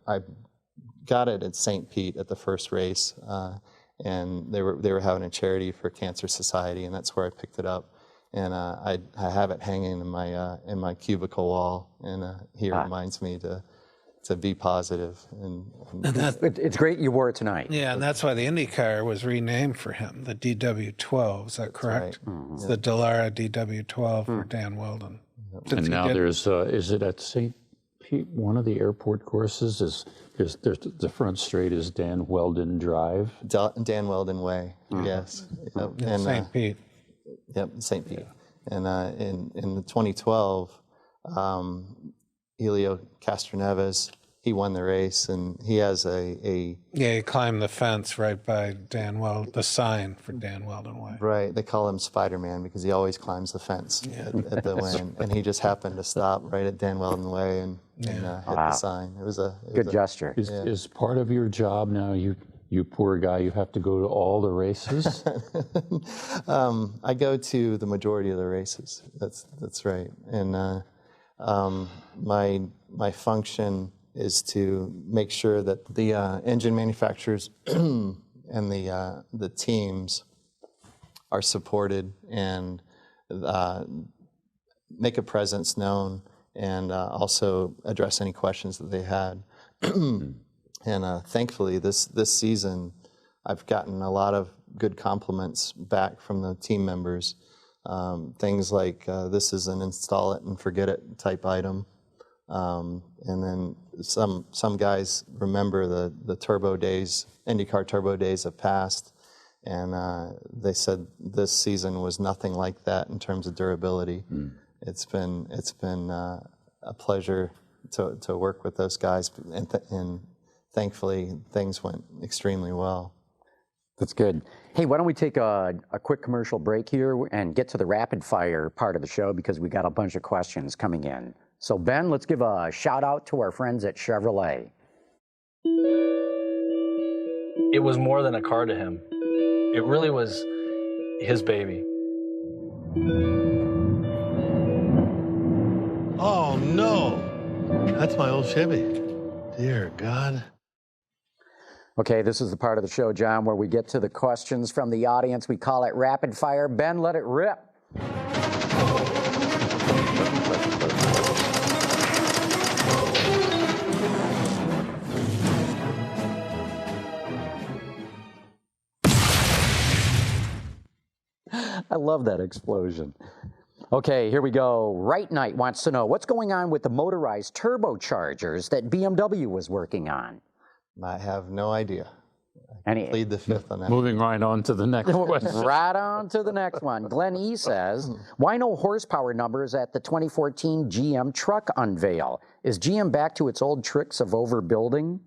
I got it at St. Pete at the first race, and they were having a charity for Cancer Society, and that's where I picked it up, and I have it hanging in my cubicle wall, and he reminds me to be positive. And It's great you wore it tonight. Yeah, and that's why the IndyCar was renamed for him, the DW12. Is that correct? right. It's the Dallara DW12 for Dan Weldon. And now there's, is it at St. Pete, one of the airport courses is there's the front straight is Dan Weldon Drive. Dan Weldon Way, yes. Yep. And, St. Pete. Yep, St. Pete. And in the 2012, Helio Castroneves, he won the race, and he has a Yeah, he climbed the fence right by Dan Weldon, the sign for Dan Weldon Way. right. They call him Spider-Man because he always climbs the fence at the win, and he just happened to stop right at Dan Weldon Way and hit the sign. It was a Good gesture. Is part of your job now, you poor guy, you have to go to all the races? I go to the majority of the races. That's right, and my function is to make sure that the engine manufacturers and the teams are supported and make a presence known, and also address any questions that they had. And thankfully, this season, I've gotten a lot of good compliments back from the team members. Things like this is an install it and forget it type item. And then some guys remember the turbo days, IndyCar turbo days have passed, and they said this season was nothing like that in terms of durability. It's been a pleasure to work with those guys, and thankfully things went extremely well. That's good. Hey, why don't we take a quick commercial break here and get to the rapid fire part of the show, because we got a bunch of questions coming in. So Ben, let's give a shout out to our friends at Chevrolet. It was more than a car to him. It really was his baby. That's my old Chevy. Dear God. Okay, this is the part of the show, John, where we get to the questions from the audience. We call it rapid fire. Ben, let it rip. I love that explosion. Okay, here we go. Right Knight wants to know, what's going on with the motorized turbochargers that BMW was working on? I have no idea. Any, Plead the fifth on that. Moving right on to the next question. Right on to the next one. Glenn E. says, why no horsepower numbers at the 2014 GM truck unveil? Is GM back to its old tricks of overbuilding?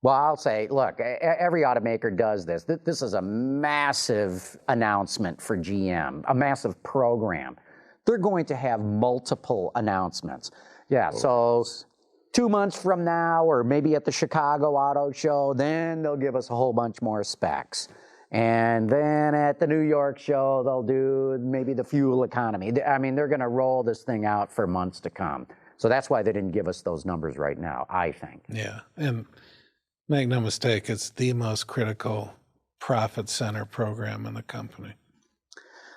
Well, I'll say, look, every automaker does this. This is a massive announcement for GM, a massive program. They're going to have multiple announcements. Yeah, so 2 months from now, or maybe at the Chicago Auto Show, then they'll give us a whole bunch more specs. And then at the New York show, they'll do maybe the fuel economy. I mean, they're going to roll this thing out for months to come. So that's why they didn't give us those numbers right now, I think. Yeah, and make no mistake, it's the most critical profit center program in the company.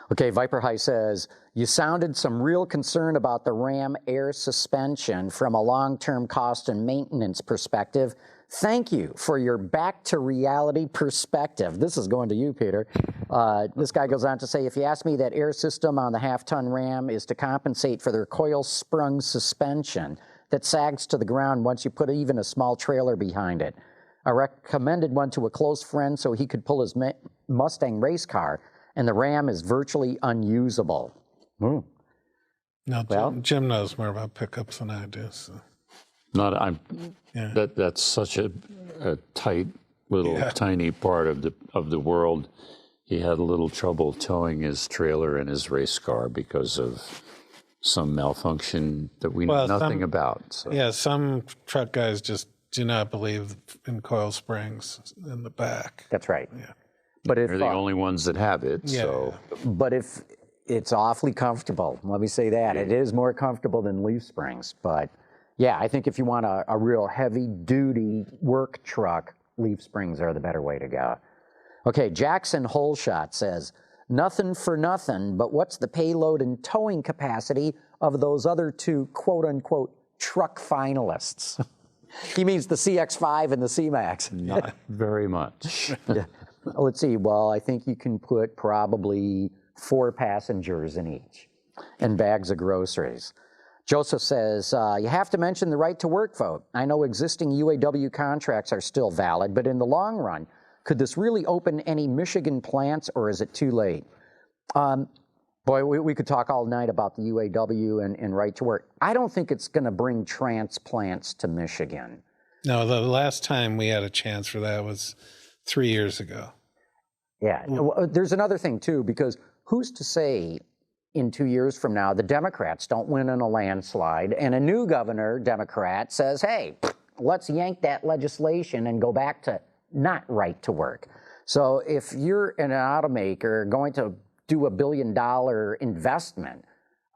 Okay, Viper High says, you sounded some real concern about the Ram air suspension from a long-term cost and maintenance perspective. Thank you for your back-to-reality perspective. This is going to you, Peter. This guy goes on to say, if you ask me, that air system on the half-ton Ram is to compensate for their coil-sprung suspension that sags to the ground once you put even a small trailer behind it. I recommended one to a close friend so he could pull his Mustang race car, and the Ram is virtually unusable. No, well, Jim knows more about pickups than I do. So. That's such a tight little tiny part of the world. He had a little trouble towing his trailer and his race car because of some malfunction that we know nothing about. So. Yeah, some truck guys just do not believe in coil springs in the back. That's right. Yeah. But if they're the only ones that have it. Yeah. So. But if it's awfully comfortable, let me say that. It is more comfortable than leaf springs. But yeah, I think if you want a real heavy-duty work truck, leaf springs are the better way to go. Okay, Jackson Holeshot says, nothing for nothing, but what's the payload and towing capacity of those other two quote-unquote truck finalists? He means the CX-5 and the C-Max. Not very much. Yeah. Let's see. Well, I think you can put probably 4 passengers in each and bags of groceries. Joseph says, you have to mention the right to work vote. I know existing UAW contracts are still valid, but in the long run, could this really open any Michigan plants, or is it too late? Boy, we could talk all night about the UAW and right to work. I don't think it's going to bring transplants to Michigan. No, the last time we had a chance for that was 3 years ago. Yeah. There's another thing, too, because who's to say in 2 years from now the Democrats don't win in a landslide and a new governor, Democrat, says, hey, let's yank that legislation and go back to not right to work. So if you're an automaker going to do $1 billion investment,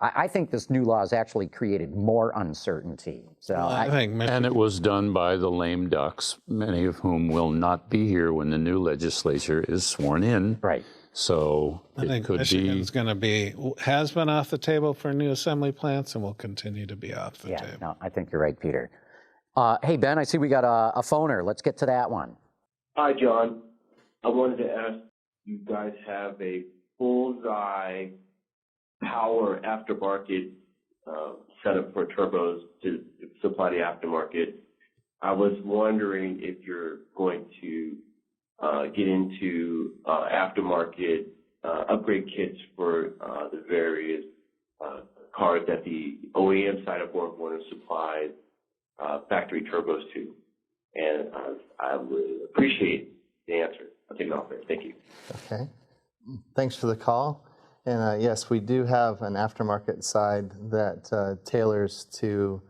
I think this new law has actually created more uncertainty. So I think and it was done by the lame ducks, many of whom will not be here when the new legislature is sworn in. Right. So I think Michigan's going to has been off the table for new assembly plants and will continue to be off the table. No, I think you're right, Peter. Hey, Ben, I see we got a phoner. Let's get to that one. Hi, John. I wanted to ask, you guys have a bullseye power aftermarket setup for turbos to supply the aftermarket. I was wondering if you're going to get into aftermarket upgrade kits for the various cars that the OEM side of Borgwarner supplies factory turbos to. And I would appreciate the answer. I'll take it off there. Thank you. Okay. Thanks for the call. And yes, we do have an aftermarket side that tailors to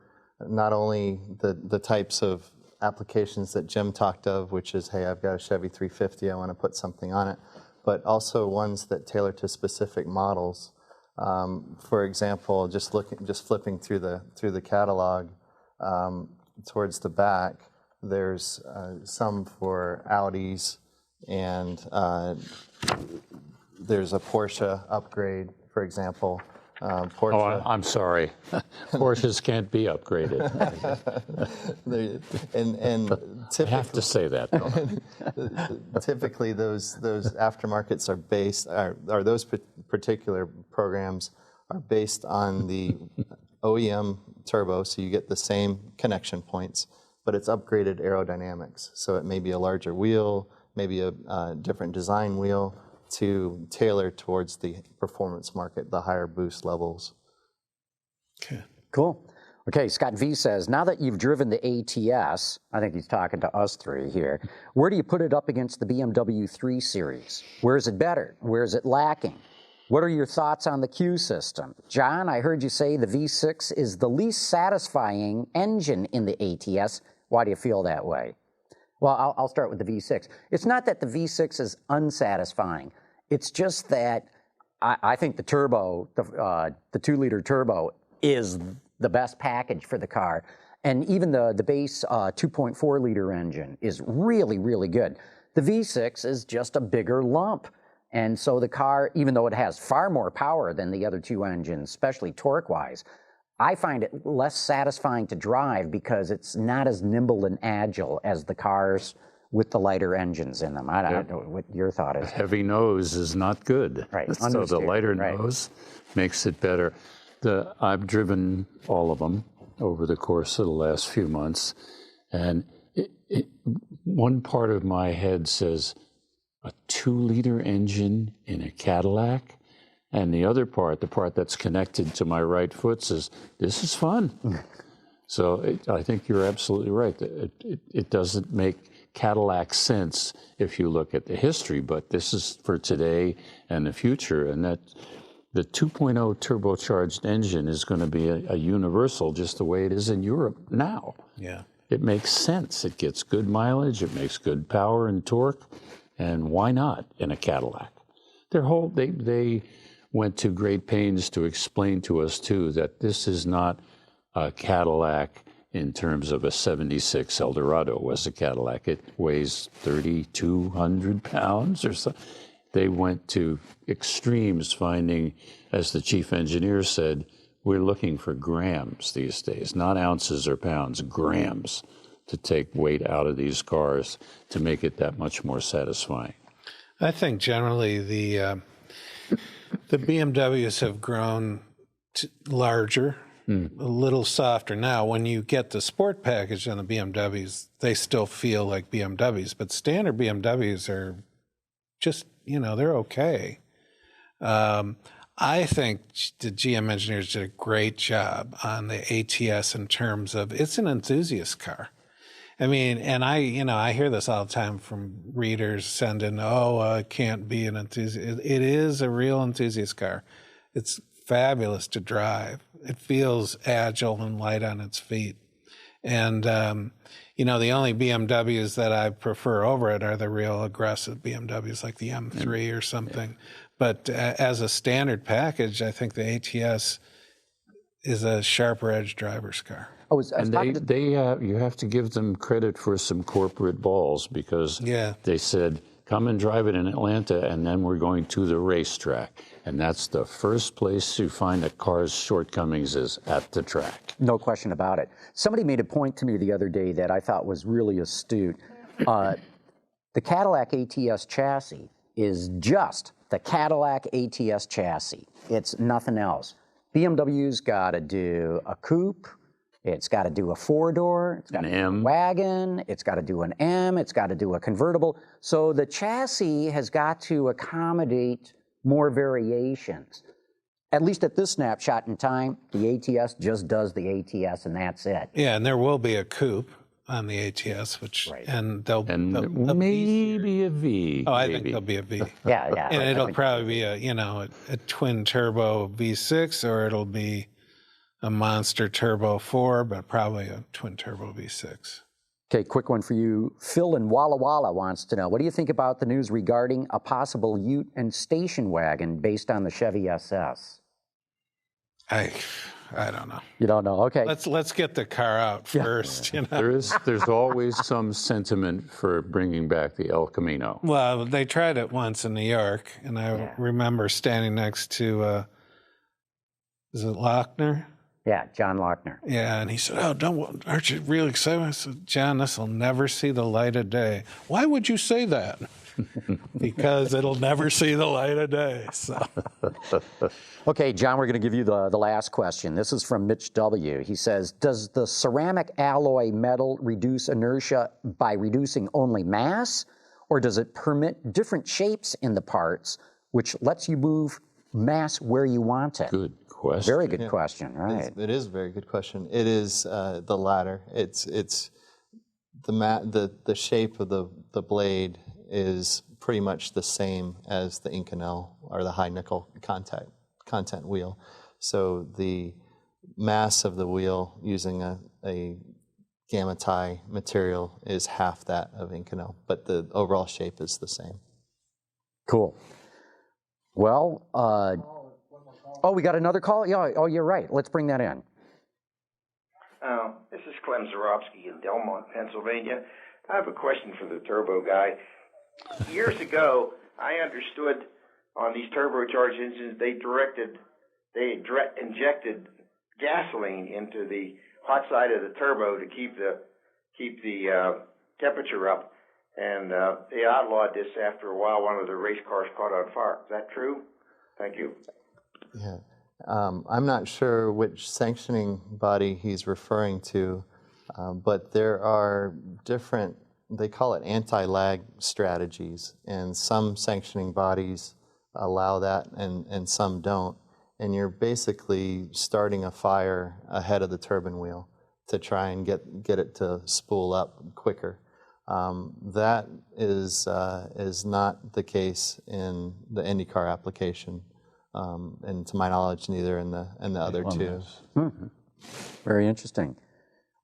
not only the types of applications that Jim talked of, which is, hey, I've got a Chevy 350, I want to put something on it, but also ones that tailor to specific models. For example, just flipping through the catalog, towards the back, there's some for Audis, and there's a Porsche upgrade, for example. Porsche. Oh, I'm sorry. Porsches can't be upgraded. and I have to say that, though. Typically, those aftermarkets are based, or those particular programs are based on the OEM turbo, so you get the same connection points, but it's upgraded aerodynamics. So it may be a larger wheel, maybe a different design wheel, to tailor towards the performance market, the higher boost levels. Okay. Cool. Okay, Scott V says, now that you've driven the ATS, I think he's talking to us three here, where do you put it up against the BMW 3 Series? Where is it better? Where is it lacking? What are your thoughts on the Q system? John, I heard you say the V6 is the least satisfying engine in the ATS. Why do you feel that way? Well, I'll start with the V6. It's not that the V6 is unsatisfying. It's just that I think the turbo, the 2-liter turbo, is the best package for the car. And even the base 2.4-liter engine is really, really good. The V6 is just a bigger lump. And so the car, even though it has far more power than the other two engines, especially torque-wise, I find it less satisfying to drive because it's not as nimble and agile as the cars with the lighter engines in them. I don't know what your thought is. A heavy nose is not good. Right. So the lighter nose makes it better. I've driven all of them over the course of the last few months, and one part of my head says, a 2-liter engine in a Cadillac? And the other part, the part that's connected to my right foot, says, this is fun. So I think you're absolutely right. It doesn't make Cadillac sense if you look at the history, but this is for today and the future. And that the 2.0 turbocharged engine is going to be a universal, just the way it is in Europe now. Yeah. It makes sense. It gets good mileage. It makes good power and torque. And why not in a Cadillac? They went to great pains to explain to us, too, that this is not a Cadillac in terms of a 76 Eldorado was a Cadillac. It weighs 3,200 pounds or so. They went to extremes, finding, as the chief engineer said, we're looking for grams these days, not ounces or pounds, grams, to take weight out of these cars to make it that much more satisfying. I think generally the BMWs have grown larger, a little softer. Now, when you get the sport package on the BMWs, they still feel like BMWs, but standard BMWs are just, they're okay. I think the GM engineers did a great job on the ATS in terms of it's an enthusiast car. I mean, and I hear this all the time from readers sending, it can't be an enthusiast. It is a real enthusiast car. It's fabulous to drive. It feels agile and light on its feet. And, the only BMWs that I prefer over it are the real aggressive BMWs like the M3 or something. But as a standard package, I think the ATS is a sharper edge driver's car. And you have to give them credit for some corporate balls, because they said, come and drive it in Atlanta, and then we're going to the racetrack. And that's the first place you find a car's shortcomings is at the track. No question about it. Somebody made a point to me the other day that I thought was really astute. The Cadillac ATS chassis is just the Cadillac ATS chassis. It's nothing else. BMW's got to do a coupe. It's got to do a 4-door, it's got to do a wagon, it's got to do an M, it's got to do a convertible. So the chassis has got to accommodate more variations. At least at this snapshot in time, the ATS just does the ATS and that's it. Yeah, and there will be a coupe on the ATS, and they'll maybe a V. Oh, I think there'll be a V. Yeah. And it'll probably be a twin turbo V6, or it'll be a monster turbo 4, but probably a twin turbo V6. Okay, quick one for you. Phil in Walla Walla wants to know, what do you think about the news regarding a possible ute and station wagon based on the Chevy SS? I I don't know. You don't know? Okay. Let's get the car out first. You know? There's always some sentiment for bringing back the El Camino. Well, they tried it once in New York, and I remember standing next to, is it Lochner? Yeah, John Lochner. Yeah, and he said, aren't you really excited? I said, John, this will never see the light of day. Why would you say that? Because it'll never see the light of day. So. Okay, John, we're going to give you the last question. This is from Mitch W. He says, does the ceramic alloy metal reduce inertia by reducing only mass, or does it permit different shapes in the parts, which lets you move mass where you want it? Good question. Very good question, right. It is a very good question. It is the latter. It's the shape of the blade is pretty much the same as the Inconel or the high nickel content wheel. So the mass of the wheel using a gamma tie material is half that of Inconel, but the overall shape is the same. Cool. Well, we got another call? Yeah, you're right. Let's bring that in. This is Clem Zarowski in Delmont, Pennsylvania. I have a question for the turbo guy. Years ago, I understood on these turbocharged engines, they injected gasoline into the hot side of the turbo to keep the temperature up, and they outlawed this after a while. One of the race cars caught on fire. Is that true? Thank you. Yeah. I'm not sure which sanctioning body he's referring to, but there are different, they call it anti-lag strategies, and some sanctioning bodies allow that and some don't. And you're basically starting a fire ahead of the turbine wheel to try and get it to spool up quicker. That is not the case in the IndyCar application. And to my knowledge, neither in the other two. Mm-hmm. Very interesting.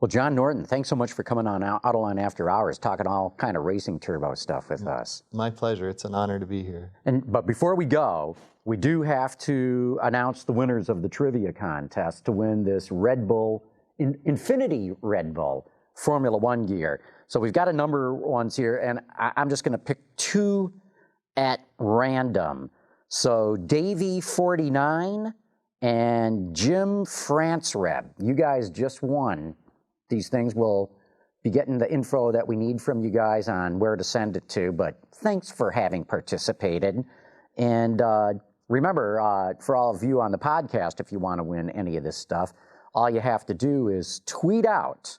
Well, John Norton, thanks so much for coming on Autoline After Hours, talking all kind of racing turbo stuff with us. My pleasure. It's an honor to be here. But before we go, we do have to announce the winners of the trivia contest to win this Red Bull, Infinity Red Bull Formula One gear. So we've got a number of ones here, and I'm just going to pick two at random. So Davey49 and Jim Franzreb, you guys just won. These things will be getting the info that we need from you guys on where to send it to, but thanks for having participated. And remember, for all of you on the podcast, if you want to win any of this stuff, all you have to do is tweet out,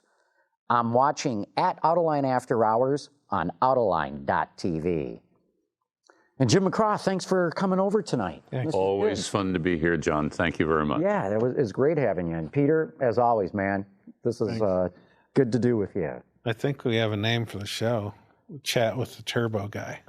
I'm watching at Autoline After Hours on Autoline.tv. And Jim McCraw, thanks for coming over tonight. Always fun to be here, John. Thank you very much. Yeah, it was great having you. And Peter, as always, man, this is good to do with you. I think we have a name for the show. Chat with the Turbo Guy.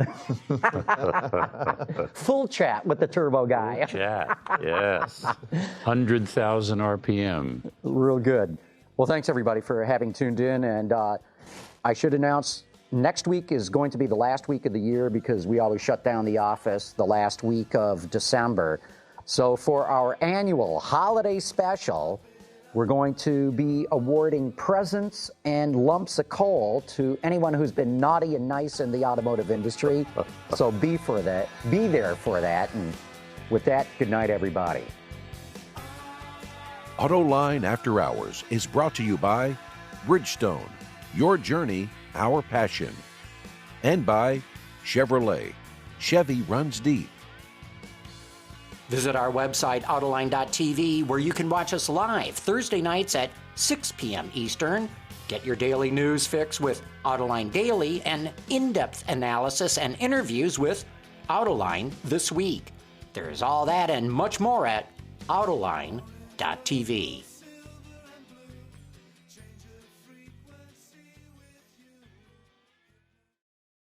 Full chat with the Turbo Guy. Full chat, yes. 100,000 RPM. Real good. Well, thanks, everybody, for having tuned in. And I should announce next week is going to be the last week of the year because we always shut down the office the last week of December. So for our annual holiday special, we're going to be awarding presents and lumps of coal to anyone who's been naughty and nice in the automotive industry. So be there for that. And with that, good night, everybody. Autoline After Hours is brought to you by Bridgestone, your journey, our passion, and by Chevrolet. Chevy runs deep. Visit our website, Autoline.tv, where you can watch us live Thursday nights at 6 p.m. Eastern. Get your daily news fix with Autoline Daily and in-depth analysis and interviews with Autoline This Week. There's all that and much more at Autoline.tv.